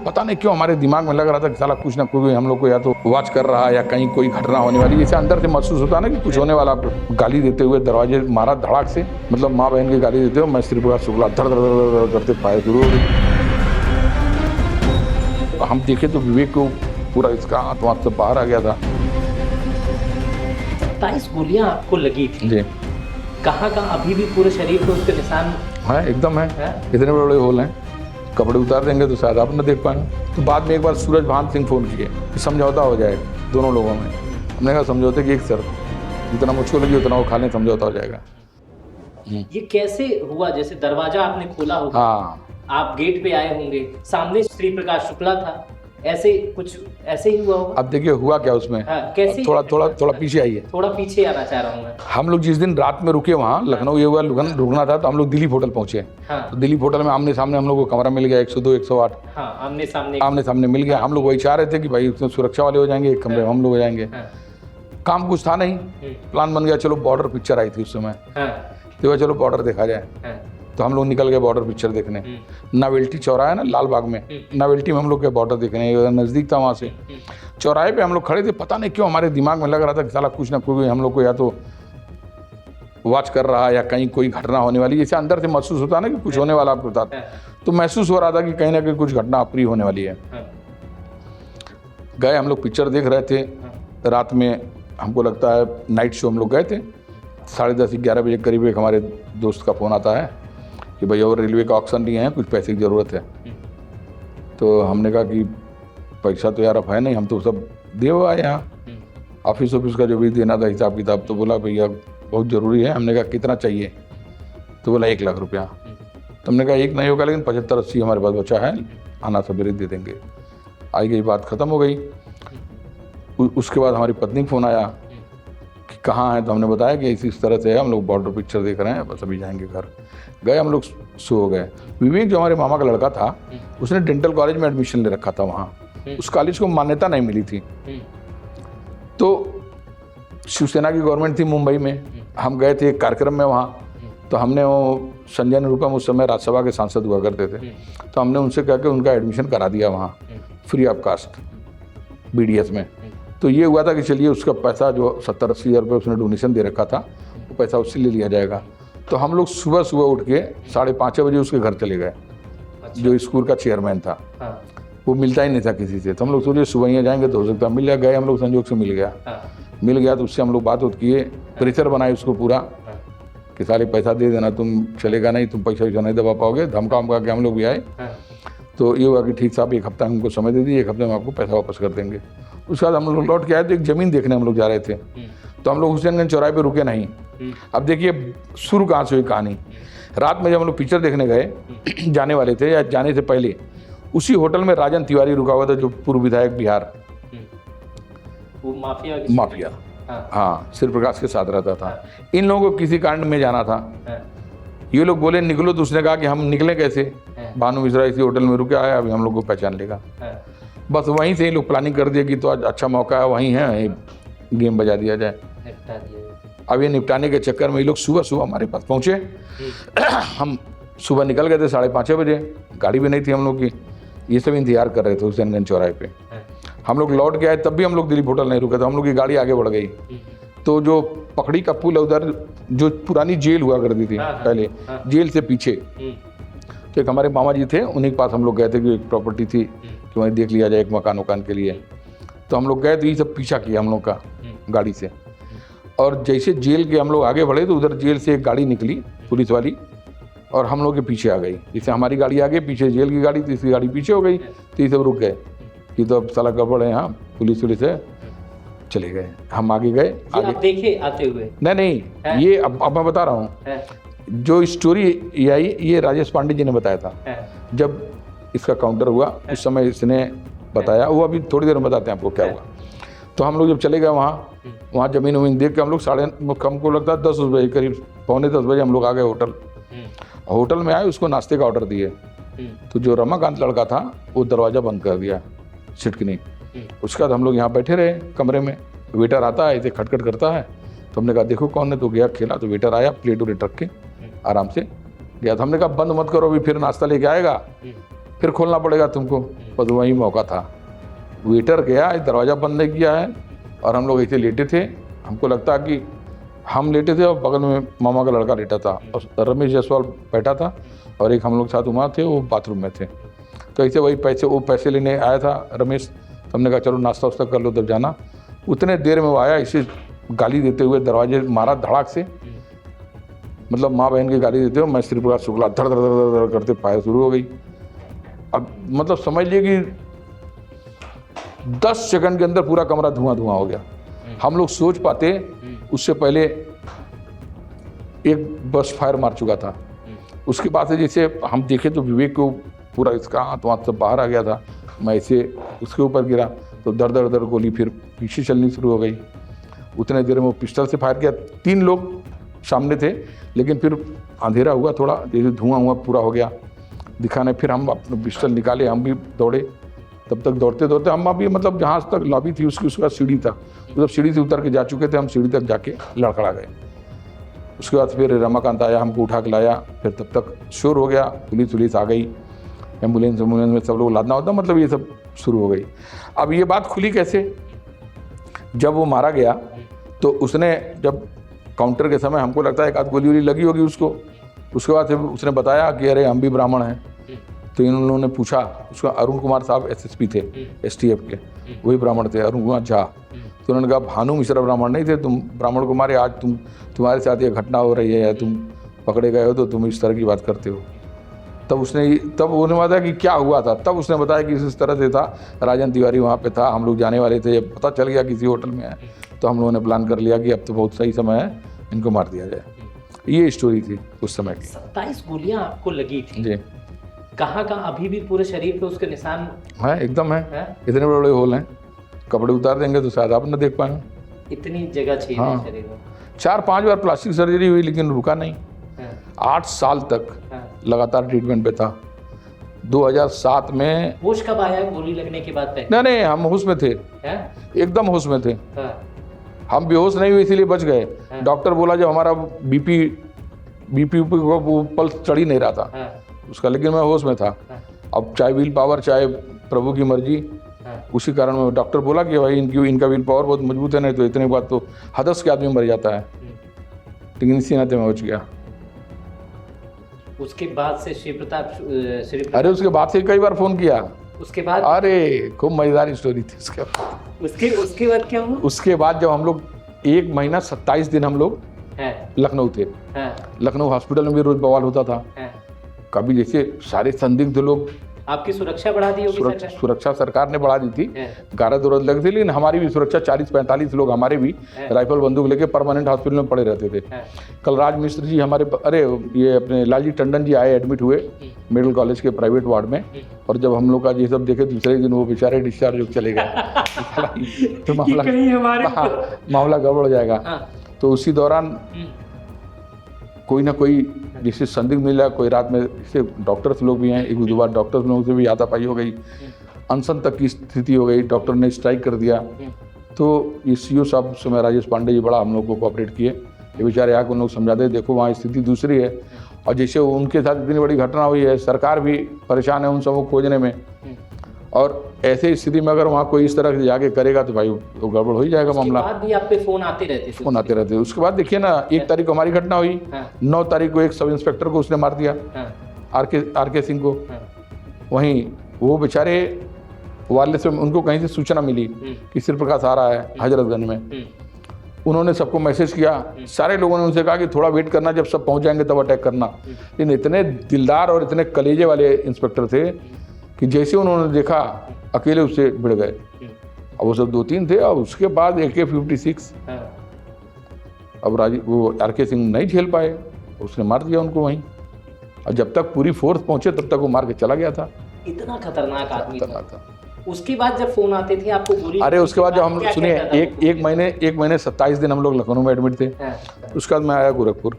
पता नहीं क्यों हमारे दिमाग में लग रहा था कि साला कुछ ना कोई हम लोग को या तो वॉच कर रहा है या कहीं कोई घटना होने वाली, जैसे अंदर से महसूस होता है ना कि कुछ होने वाला। गाली देते हुए दरवाजे मारा धड़ाक से, मतलब माँ बहन की गाली देते हुए मैं श्री प्रकाश शुक्ला धड़ धड़ धड़ करते फायर शुरू हो गई। हम देखे तो विवेक को पूरा इसका आत्मा से बाहर आ गया था। 27 गोलियां आपको लगी थी जी। कहाँ अभी भी पूरे शरीर पे उसके निशान है, एकदम है। इतने बड़े बड़े होल हैं, कपड़े उतार देंगे तो शायद आप न देख पाए। तो बाद में एक बार सूरज भान सिंह फोन किए कि समझौता हो जाए दोनों लोगों में। हमने कहा समझौते की एक शर्त, जितना मुझको लगी उतना वो खा लें, समझौता हो जाएगा। ये कैसे हुआ? जैसे दरवाजा आपने खोला होगा, हाँ, आप गेट पे आए होंगे, सामने श्री प्रकाश शुक्ला था, ऐसे कुछ ऐसे ही हुआ होगा। अब देखिए हुआ क्या उसमें। हाँ, कैसे? थोड़ा पीछे आइए। थोड़ा पीछे आना चाह रहा हूँ मैं। हम लोग जिस दिन रात में रुके वहाँ लखनऊ, ये हुआ रुकना था, तो हम लोग दिलीप होटल पहुंचे। हाँ। तो दिलीप होटल में आमने सामने हम लोग को कमरा मिल गया 102 108। हाँ, आमने सामने मिल गया। हम लोग वही चाह रहे थे कि भाई उसमें सुरक्षा वाले हो जाएंगे, एक कमरे में हम लोग हो जाएंगे। काम कुछ था नहीं, प्लान बन गया चलो बॉर्डर पिक्चर आई थी उस समय, तो चलो बॉर्डर देखा जाए। तो हम लोग निकल गए बॉर्डर पिक्चर देखने। नावेल्टी चौराहा है ना लाल बाग में, नावेल्टी में हम लोग के बॉर्डर देखने, नज़दीक था वहाँ से। चौराहे पे हम लोग खड़े थे, पता नहीं क्यों हमारे दिमाग में लग रहा था कि साला कुछ ना कोई हम लोग को या तो वॉच कर रहा है या कहीं कोई घटना होने वाली, जैसे अंदर से महसूस होता है ना कि कुछ होने वाला आपके साथ। तो महसूस हो रहा था कि कहीं ना कहीं कुछ घटना अप्रिय होने वाली है। गए हम लोग पिक्चर देख रहे थे रात में, हमको लगता है नाइट शो हम लोग गए थे। 10:30 11 बजे करीब एक हमारे दोस्त का फ़ोन आता है कि भैया और रेलवे का ऑक्शन नहीं है, कुछ पैसे की ज़रूरत है। तो हमने कहा कि पैसा तो यार अब है नहीं, हम तो सब दे हुआ है यहाँ, ऑफिस का जो भी देना था हिसाब किताब। तो बोला भैया बहुत ज़रूरी है। हमने कहा कितना चाहिए? तो बोला 1 लाख रुपया। तो हमने कहा एक नहीं होगा, लेकिन 75-80 हमारे पास बचा है, आना सवेरे दे देंगे। आई गई बात ख़त्म हो गई। उसके बाद हमारी पत्नी फ़ोन आया कि कहाँ है, तो हमने बताया कि इस तरह से है, हम लोग बॉर्डर पिक्चर देख रहे हैं, बस अभी जाएंगे घर। गए हम लोग, सो गए। विवेक जो हमारे मामा का लड़का था, उसने डेंटल कॉलेज में एडमिशन ले रखा था वहाँ। उस कॉलेज को मान्यता नहीं मिली थी। तो शिवसेना की गवर्नमेंट थी मुंबई में, हम गए थे एक कार्यक्रम में वहाँ। तो हमने वो संजय निरुपम उस समय राज्यसभा के सांसद हुआ करते थे, तो हमने उनसे कह के उनका एडमिशन करा दिया वहाँ फ्री ऑफ कास्ट BDS में। तो ये हुआ था कि चलिए उसका पैसा जो 70-80 हज़ार रुपये उसने डोनेशन दे रखा था, वो पैसा उससे ले लिया जाएगा। तो हम लोग सुबह उठ के 5:30 बजे उसके घर चले गए। जो स्कूल का चेयरमैन था, वो मिलता ही नहीं था किसी से। तो हम लोग सोचे सुबह ही जाएंगे तो हो सकता है मिल जाए। गए हम लोग, संजोग से मिल गया। तो उससे हम लोग बात किए, प्रेशर बनाए उसको पूरा कि साले पैसा दे देना, तुम चलेगा नहीं, तुम पैसा नहीं दबा पाओगे। धमका के हम लोग भी आए। तो ये हुआ कि ठीक साहब 1 हफ्ता हमको समय दे दिए, 1 हफ्ते में आपको पैसा वापस कर देंगे। उसके बाद हम लोग लौट के आए तो एक ज़मीन देखने हम लोग जा रहे थे। तो हम लोग हुसैनगंज चौराहे पे रुके नहीं। अब देखिए शुरू कहाँ से हुई कहानी। रात में जब हम लोग पिक्चर देखने गए, जाने वाले थे या जाने से पहले, उसी होटल में राजन तिवारी रुका हुआ था, जो पूर्व विधायक बिहार, वो माफिया हाँ, श्री प्रकाश के साथ रहता था। इन लोगों को किसी कारण में जाना था। ये लोग बोले निकलो, तो उसने कहा कि हम निकले कैसे, भानु मिश्रा इसी होटल में रुके आया, अभी हम लोग को पहचान लेगा। बस वहीं से ये लोग प्लानिंग कर दिया कि तो आज अच्छा मौका है, वहीं है, गेम बजा दिया जाए। अब ये निपटाने के चक्कर में ये लोग सुबह हमारे पास पहुँचे। हम सुबह निकल गए थे 5:30 बजे, गाड़ी भी नहीं थी हम लोग की। ये सब इंतजार कर रहे थे हुसैनगंज चौराहे पे। हम लोग लौट के आए, तब भी हम लोग दिलीप होटल नहीं रुके थे, हम लोग की गाड़ी आगे बढ़ गई। तो जो पकड़ी का पुल है उधर, जो पुरानी जेल हुआ करती थी पहले, जेल से पीछे तो एक हमारे मामा जी थे, उन्हीं के पास हम लोग गए थे कि एक प्रॉपर्टी थी कि वहीं देख लिया जाए एक मकान के लिए। तो हम लोग गए, तो ये सब पीछा किया हम लोग का गाड़ी से। और जैसे जेल के हम लोग आगे बढ़े, तो उधर जेल से एक गाड़ी निकली पुलिस वाली, और हम लोग के पीछे आ गई। जैसे हमारी गाड़ी आगे, पीछे जेल की गाड़ी, तीसरी गाड़ी पीछे हो गई। तो ये सब रुक गए कि तो अब साला गड़बड़ है यहाँ, पुलिस है, चले गए। हम आगे गए। आगे देखे आते हुए? नहीं, ये अब मैं बता रहा हूँ। जो स्टोरी ये आई, ये राजेश पांडे जी ने बताया था। जब इसका काउंटर हुआ उस समय इसने बताया, वो अभी थोड़ी देर में बताते हैं आपको क्या हुआ। तो हम लोग जब चले गए वहाँ जमीन देख के हम लोग हमको लगता है 10 बजे करीब, 9:45 बजे हम लोग आ गए होटल में आए, उसको नाश्ते का ऑर्डर दिए। तो जो रमाकांत लड़का था वो दरवाज़ा बंद कर दिया, छिटकनी। उसके बाद हम लोग यहाँ बैठे रहे कमरे में। वेटर आता है, ऐसे खटखट करता है। तो हमने कहा देखो कौन है, तो गया खेला। तो वेटर आया, प्लेट रख के आराम से गया। तो हमने कहा बंद मत करो, अभी फिर नाश्ता लेके आएगा। फिर खोलना पड़ेगा तुमको। बस वही मौका था। वेटर गया, दरवाज़ा बंद नहीं किया है और हम लोग ऐसे लेटे थे। हमको लगता कि हम लेटे थे और बगल में मामा का लड़का लेटा था और रमेश जायसवाल बैठा था और एक हम लोग साथ वहाँ थे, वो बाथरूम में थे। तो ऐसे वही पैसे लेने आया था रमेश। तो हमने कहा चलो नाश्ता वास्ता कर लो तब जाना। उतने देर में वो आया, इसे गाली देते हुए दरवाजे मारा धड़ाक से, मतलब माँ बहन की गाली देते हुए। मैं श्री प्रकाश शुक्ला धड़ धड़ धड़ धड़ करते फायर शुरू हो गई। अब मतलब समझ लिए कि 10 सेकंड के अंदर पूरा कमरा धुआं धुआं हो गया। हम लोग सोच पाते उससे पहले एक बस फायर मार चुका था। उसके बाद से जैसे हम देखे तो विवेक को पूरा इसका हाथ वाथ सब बाहर आ गया था। मैं ऐसे उसके ऊपर गिरा तो दर दर दर गोली फिर पीछे चलनी शुरू हो गई। उतने देर में वो पिस्टल से फायर किया। 3 लोग सामने थे, लेकिन फिर अंधेरा हुआ थोड़ा, जैसे धुआं पूरा हो गया दिखाने। फिर हम अपने पिस्टल निकाले, हम भी दौड़े। तब तक दौड़ते दौड़ते हम अभी मतलब जहाँ तक लॉबी थी उसके बाद सीढ़ी था, मतलब सीढ़ी से उतर के जा चुके थे। हम सीढ़ी तक जाके लड़खड़ा गए। उसके बाद फिर रमाकांत आया, हमको उठा के लाया। फिर तब तक शोर हो गया, पुलिस आ गई, एम्बुलेंस में सब लोग लादना होता, मतलब ये सब शुरू हो गई। अब ये बात खुली कैसे, जब वो मारा गया तो उसने जब काउंटर के समय हमको लगता है एक आध गोली वोली लगी होगी उसको। उसके बाद उसने बताया कि अरे हम भी ब्राह्मण हैं। तो इन लोगों ने पूछा, उसका अरुण कुमार साहब एसएसपी थे एसटीएफ के, वही ब्राह्मण थे, अरुण कुमार झा। तो उन्होंने कहा भानु मिश्रा ब्राह्मण नहीं थे, तुम ब्राह्मण कुमार, आज तुम्हारे साथ ये घटना हो रही है या तुम पकड़े गए हो तो तुम इस तरह की बात करते हो। तब उन्होंने बताया कि क्या हुआ था। तब उसने बताया कि इस तरह से था, राजन तिवारी वहाँ पे था, हम लोग जाने वाले थे, पता चल गया किसी होटल में है, तो हम लोगों ने प्लान कर लिया कि अब तो बहुत सही समय है, इनको मार दिया जाए। ये स्टोरी थी उस समय की। 27 गोलियां आपको लगी थी जी। कहाँ अभी भी पूरे शरीर पे उसके निशान है? एकदम है, है? इतने बड़े बड़े होल हैं। कपड़े उतार देंगे तो शायद आप न देख पाए। इतनी जगह छीनी हाँ। शरीर में। 4-5 बार प्लास्टिक सर्जरी हुई लेकिन रुका नहीं। 8 साल तक लगातार ट्रीटमेंट पे था। 2007 में होश कब आया गोली लगने के बाद? नहीं, हम होश में थे, एकदम होश में थे। हम बेहोश नहीं हुए इसीलिए बच गए। डॉक्टर बोला जब हमारा बीपी को पल्स चढ़ ही नहीं रहा था उसका, लेकिन मैं होश में था। अब चाहे विल पावर चाहे प्रभु की मर्जी, उसी कारण में डॉक्टर बोला कि भाई इनका विल पावर बहुत मजबूत है, नहीं तो इतने बात तो हदस के आदमी मर जाता है। लेकिन इसी नाते मैं बच गया। उसके बाद से श्री प्रताप अरे उसके बाद से कई बार फोन किया। उसके बाद अरे खूब मजेदार स्टोरी थी उसके बाद क्या हुआ? उसके बाद जब हम लोग 1 महीना 27 दिन हम लोग लखनऊ थे। लखनऊ हॉस्पिटल में भी रोज बवाल होता था। कभी जैसे सारे संदिग्ध लोग, आपकी सुरक्षा बढ़ा दी होगी? सुरक्षा सरकार ने बढ़ा दी थी, गारद उरद लगी थी, लेकिन हमारी भी सुरक्षा 40-45 लोग हमारे भी राइफल बंदूक लेके परमानेंट हॉस्पिटल में पड़े रहते थे। कलराज मिश्र जी हमारे, अरे ये अपने लालजी टंडन जी आए, एडमिट हुए मेडिकल कॉलेज के प्राइवेट वार्ड में, और जब हम लोग का ये सब देखे दूसरे दिन वो बेचारे डिस्चार्ज होकर चले गए। तो मामला गड़बड़ हो जाएगा। तो उसी दौरान कोई ना कोई जिससे संदिग्ध मिला, कोई रात में, जैसे डॉक्टर्स लोग भी हैं, 1-2 बार डॉक्टर्स लोगों से भी हाथापाई हो गई, अनशन तक की स्थिति हो गई, डॉक्टर ने स्ट्राइक कर दिया। तो ये सीओ साहब समय राजेश पांडे जी बड़ा हम लोग को कोऑपरेट किए। ये बेचारे आके उन लोग समझाते, देखो वहाँ स्थिति दूसरी है। और जैसे उनके साथ इतनी बड़ी घटना हुई है, सरकार भी परेशान है उन सबको खोजने में, और ऐसे स्थिति में अगर वहाँ कोई इस तरह से जाके करेगा तो भाई वो गड़बड़ हो ही जाएगा मामला। उसके बाद भी आप पे फोन आते रहते? उसके बाद देखिए ना, 1 तारीख को हमारी घटना हुई, 9 तारीख को एक सब इंस्पेक्टर को उसने मार दिया, आर के सिंह को। वहीं वो बेचारे वायरलेस में उनको कहीं से सूचना मिली कि श्री प्रकाश आ रहा है हजरतगंज में। उन्होंने सबको मैसेज किया, सारे लोगों ने उनसे कहा कि थोड़ा वेट करना, जब सब पहुंच जाएंगे तब अटैक करना। लेकिन इतने दिलदार और इतने कलेजे वाले इंस्पेक्टर थे कि जैसे उन्होंने देखा अकेले उससे भिड़ गए। अब वो सब 2-3 थे, और उसके बाद AK-56 अब वो आर के सिंह नहीं झेल पाए, उसने मार दिया उनको वहीं। और जब तक पूरी फोर्स पहुंचे तब तक वो मार के चला गया था। इतना खतरनाक आदमी था। उसके बाद जब फोन आते थे आपको गोली? अरे उसके बाद जब हम सुनिए, एक महीने 27 दिन हम लोग लखनऊ में एडमिट थे। उसके बाद मैं आया गोरखपुर।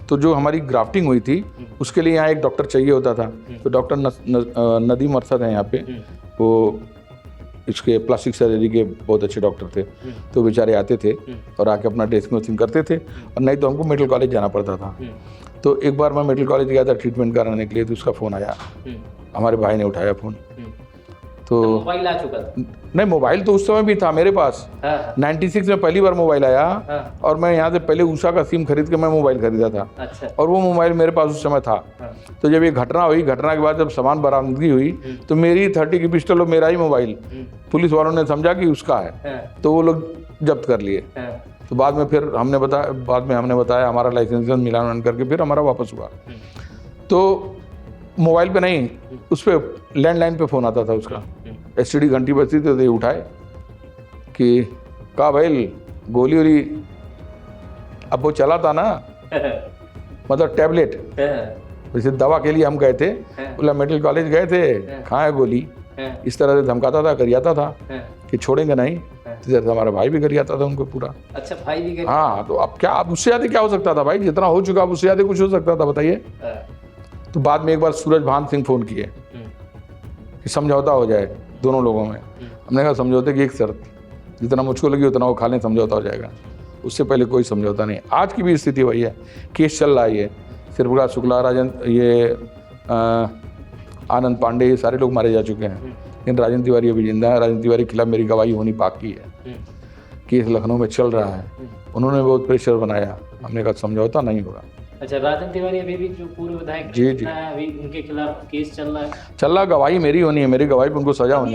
तो जो हमारी ग्राफ्टिंग हुई थी उसके लिए यहाँ एक डॉक्टर चाहिए होता था। तो डॉक्टर नदीम अरशद हैं यहाँ पे, वो इसके प्लास्टिक सर्जरी के बहुत अच्छे डॉक्टर थे। तो बेचारे आते थे और आके अपना ड्रेसिंग वेसिंग करते थे, और नहीं तो हमको मेडिकल कॉलेज जाना पड़ता था। तो एक बार मैं मेडिकल कॉलेज गया था ट्रीटमेंट कराने के लिए, तो उसका फ़ोन आया, हमारे भाई ने उठाया फ़ोन। तो मोबाइल आ चुका था? नहीं, मोबाइल तो उस समय भी था मेरे पास। हाँ, 96 में पहली बार मोबाइल आया, हाँ, और मैं यहाँ से पहले उषा का सिम खरीद के मैं मोबाइल खरीदा था, अच्छा, और वो मोबाइल मेरे पास उस समय था। हाँ, तो जब ये घटना हुई, घटना के बाद जब सामान बरामदगी हुई, तो मेरी 30 की पिस्टल और मेरा ही मोबाइल पुलिस वालों ने समझा कि उसका है, हाँ, तो वो लोग जब्त कर लिए। हाँ, तो बाद में फिर हमने बताया, हमारा लाइसेंस मिलान करके फिर हमारा वापस हुआ। तो मोबाइल पे नहीं, उस पर लैंडलाइन पे फ़ोन आता था उसका, STD घंटी बजती थी, तो ये उठाए कि का भाई गोली वोली, अब वो चला था ना, मतलब टैबलेट, जैसे दवा के लिए हम गए थे, बोला मेडिकल कॉलेज गए थे, कहाँ है गोली, इस तरह से धमकाता था, गरियाता था कि छोड़ेंगे नहीं। तो जैसे हमारा भाई भी गरियाता था उनको पूरा। अच्छा, भाई भी गए? हाँ, तो अब क्या, अब उससे ज़्यादा क्या हो सकता था भाई, जितना हो चुका अब उससे ज़्यादा कुछ हो सकता था, बताइए। तो बाद में एक बार सूरज भान सिंह फ़ोन किए कि समझौता हो जाए दोनों लोगों में। हमने कहा समझौते की एक शर्त, जितना मुझको लगी उतना वो खा लें, समझौता हो जाएगा। उससे पहले कोई समझौता नहीं। आज की भी स्थिति वही है, केस चल रहा है, ये श्री प्रकाश शुक्ला, आनंद पांडे, ये सारे लोग मारे जा चुके हैं, लेकिन राजन तिवारी अभी जिंदा है। राजन तिवारी के खिलाफ मेरी गवाही होनी बाकी है, केस लखनऊ में चल रहा है। उन्होंने बहुत प्रेशर बनाया, हमने कहा समझौता नहीं होगा। अच्छा, राजन तिवारी अभी भी जो पूर्व विधायक जी, जी, है, अभी उनके खिलाफ केस चल रहा है? गवाही मेरी होनी है, मेरी गवाही पे उनको सजा होनी है।